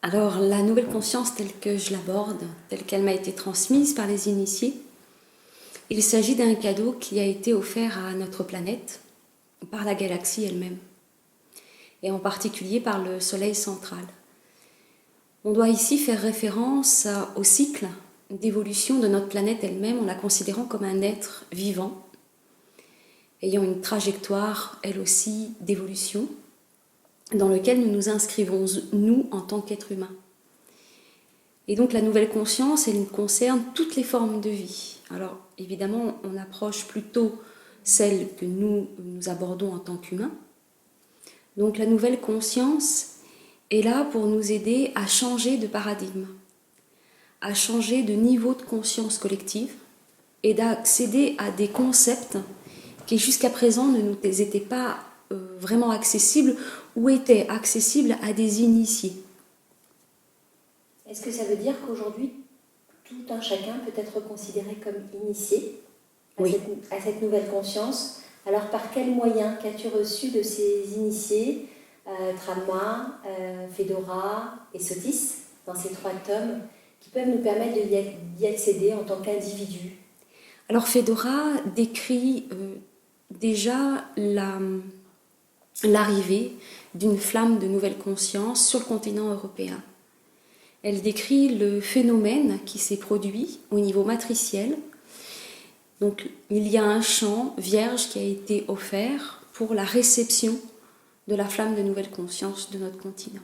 Alors, la nouvelle conscience telle que je l'aborde, telle qu'elle m'a été transmise par les initiés, il s'agit d'un cadeau qui a été offert à notre planète par la galaxie elle-même, et en particulier par le Soleil central. On doit ici faire référence au cycle d'évolution de notre planète elle-même en la considérant comme un être vivant, ayant une trajectoire, elle aussi, d'évolution, dans lequel nous nous inscrivons, nous, en tant qu'êtres humains. Et donc la nouvelle conscience, elle concerne toutes les formes de vie. Alors évidemment, on approche plutôt celle que nous abordons en tant qu'humains. Donc la nouvelle conscience est là pour nous aider à changer de paradigme, à changer de niveau de conscience collective et d'accéder à des concepts qui jusqu'à présent ne nous étaient pas vraiment accessibles ou étaient accessibles à des initiés. Est-ce que ça veut dire qu'aujourd'hui, tout un chacun peut être considéré comme initié à cette nouvelle conscience? Alors par quels moyens qu'as-tu reçu de ces initiés, Tramma, Fedora et Sotis, dans ces 3 tomes, qui peuvent nous permettre d'y accéder en tant qu'individu? Alors Fedora décrit déjà l'arrivée d'une flamme de nouvelle conscience sur le continent européen. Elle décrit le phénomène qui s'est produit au niveau matriciel. Donc il y a un champ vierge qui a été offert pour la réception de la flamme de nouvelle conscience de notre continent.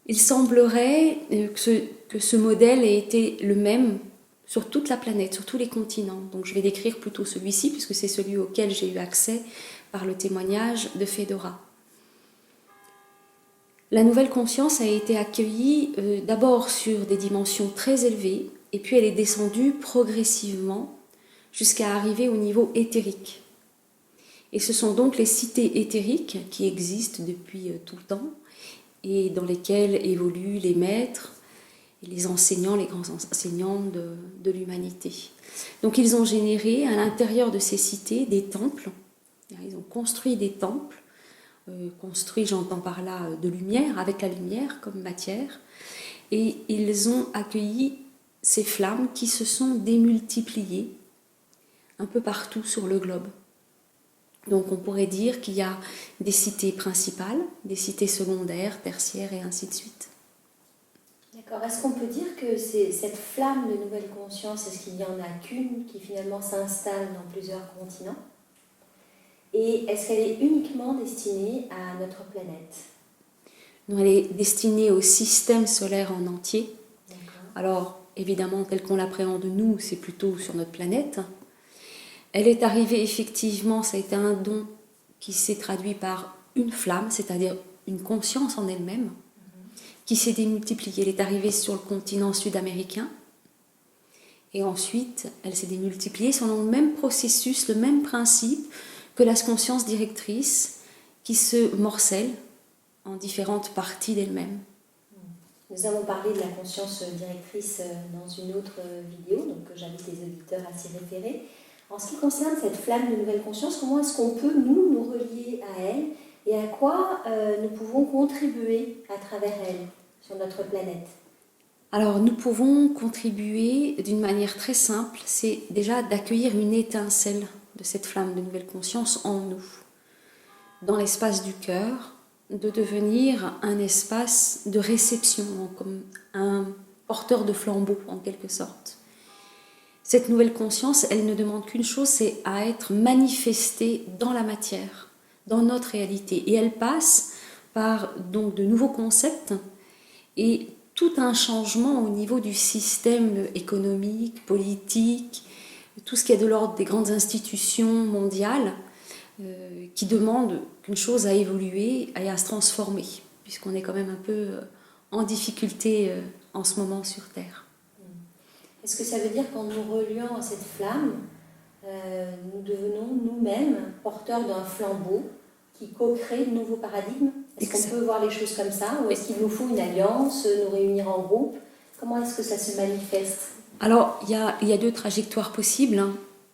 Il semblerait que ce modèle ait été le même sur toute la planète, sur tous les continents. Donc je vais décrire plutôt celui-ci, puisque c'est celui auquel j'ai eu accès par le témoignage de Fedora. La nouvelle conscience a été accueillie d'abord sur des dimensions très élevées, et puis elle est descendue progressivement jusqu'à arriver au niveau éthérique. Et ce sont donc les cités éthériques qui existent depuis tout le temps, et dans lesquelles évoluent les maîtres, et les enseignants, les grands enseignants de l'humanité. Donc ils ont généré à l'intérieur de ces cités des temples, ils ont construit des temples, construit, j'entends par là, de lumière, avec la lumière comme matière, et ils ont accueilli ces flammes qui se sont démultipliées un peu partout sur le globe. Donc on pourrait dire qu'il y a des cités principales, des cités secondaires, tertiaires et ainsi de suite. D'accord. Est-ce qu'on peut dire que cette flamme de nouvelle conscience, est-ce qu'il n'y en a qu'une qui finalement s'installe dans plusieurs continents? Et est-ce qu'elle est uniquement destinée à notre planète? Non, elle est destinée au système solaire en entier. D'accord. Alors, évidemment, tel qu'on l'appréhende nous, c'est plutôt sur notre planète. Elle est arrivée effectivement, ça a été un don qui s'est traduit par une flamme, c'est-à-dire une conscience en elle-même, qui s'est démultipliée. Elle est arrivée sur le continent sud-américain, et ensuite, elle s'est démultipliée selon le même processus, le même principe que la conscience directrice qui se morcelle en différentes parties d'elle-même. Nous avons parlé de la conscience directrice dans une autre vidéo, donc j'invite les auditeurs à s'y référer. En ce qui concerne cette flamme de nouvelle conscience, comment est-ce qu'on peut nous relier à elle et à quoi nous pouvons contribuer à travers elle sur notre planète? Alors nous pouvons contribuer d'une manière très simple, c'est déjà d'accueillir une étincelle de cette flamme de nouvelle conscience en nous, dans l'espace du cœur, de devenir un espace de réception, comme un porteur de flambeau en quelque sorte. Cette nouvelle conscience, elle ne demande qu'une chose, c'est à être manifestée dans la matière, dans notre réalité. Et elle passe par donc de nouveaux concepts et tout un changement au niveau du système économique, politique, tout ce qui est de l'ordre des grandes institutions mondiales qui demandent qu'une chose à évoluer et à se transformer, puisqu'on est quand même un peu en difficulté en ce moment sur Terre. Est-ce que ça veut dire qu'en nous reliant à cette flamme, nous devenons nous-mêmes porteurs d'un flambeau qui co-crée de nouveaux paradigmes? Est-ce qu'on peut voir les choses comme ça? Ou est-ce qu'il nous faut une alliance, nous réunir en groupe? Comment est-ce que ça se manifeste? Alors, il y a 2 trajectoires possibles.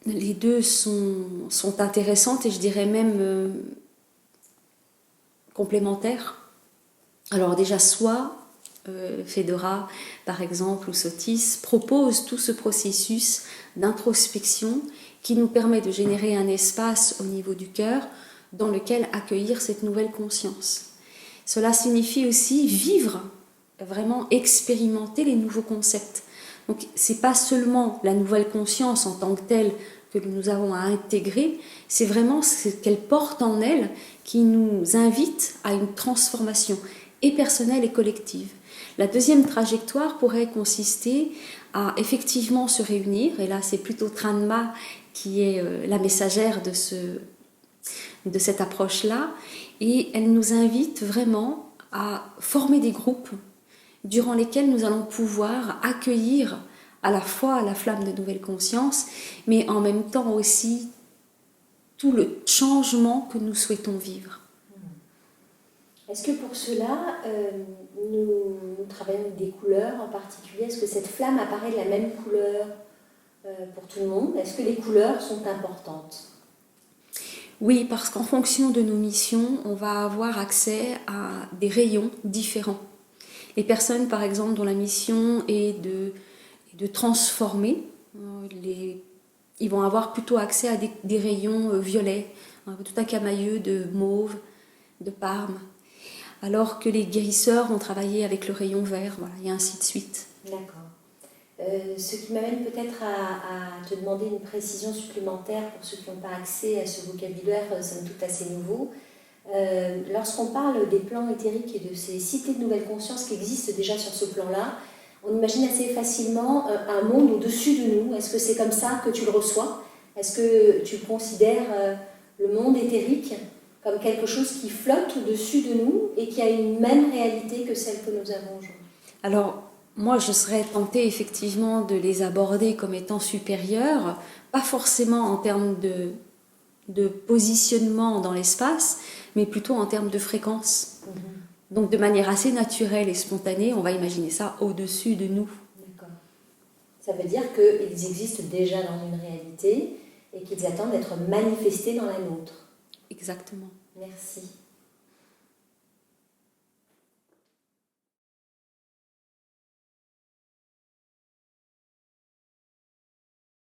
Les 2 sont intéressantes et je dirais même complémentaires. Alors déjà, soit Fedora, par exemple, ou Sotis, propose tout ce processus d'introspection qui nous permet de générer un espace au niveau du cœur dans lequel accueillir cette nouvelle conscience. Cela signifie aussi vivre, vraiment expérimenter les nouveaux concepts. Donc ce n'est pas seulement la nouvelle conscience en tant que telle que nous avons à intégrer, c'est vraiment ce qu'elle porte en elle qui nous invite à une transformation et personnelle et collective. La deuxième trajectoire pourrait consister à effectivement se réunir, et là c'est plutôt Tranma qui est la messagère de cette approche-là, et elle nous invite vraiment à former des groupes durant lesquels nous allons pouvoir accueillir à la fois la flamme de nouvelle conscience, mais en même temps aussi tout le changement que nous souhaitons vivre. Est-ce que pour cela, nous travaillons avec des couleurs en particulier? Est-ce que cette flamme apparaît de la même couleur pour tout le monde? Est-ce que les couleurs sont importantes? Oui, parce qu'en fonction de nos missions, on va avoir accès à des rayons différents. Les personnes, par exemple, dont la mission est de transformer, ils vont avoir plutôt accès à des rayons violets, tout un camailleux de mauve, de parme. Alors que les guérisseurs vont travailler avec le rayon vert, voilà, et ainsi de suite. D'accord. Ce qui m'amène peut-être à te demander une précision supplémentaire pour ceux qui n'ont pas accès à ce vocabulaire, somme toute assez nouveau. Lorsqu'on parle des plans éthériques et de ces cités de nouvelle conscience qui existent déjà sur ce plan-là, on imagine assez facilement un monde au-dessus de nous. Est-ce que c'est comme ça que tu le reçois? Est-ce que tu considères le monde éthérique comme quelque chose qui flotte au-dessus de nous et qui a une même réalité que celle que nous avons aujourd'hui? Alors, moi, je serais tentée effectivement de les aborder comme étant supérieurs, pas forcément en termes de positionnement dans l'espace, mais plutôt en termes de fréquence. Donc, de manière assez naturelle et spontanée, on va imaginer ça au-dessus de nous. D'accord. Ça veut dire qu'ils existent déjà dans une réalité et qu'ils attendent d'être manifestés dans la nôtre. Exactement. Merci.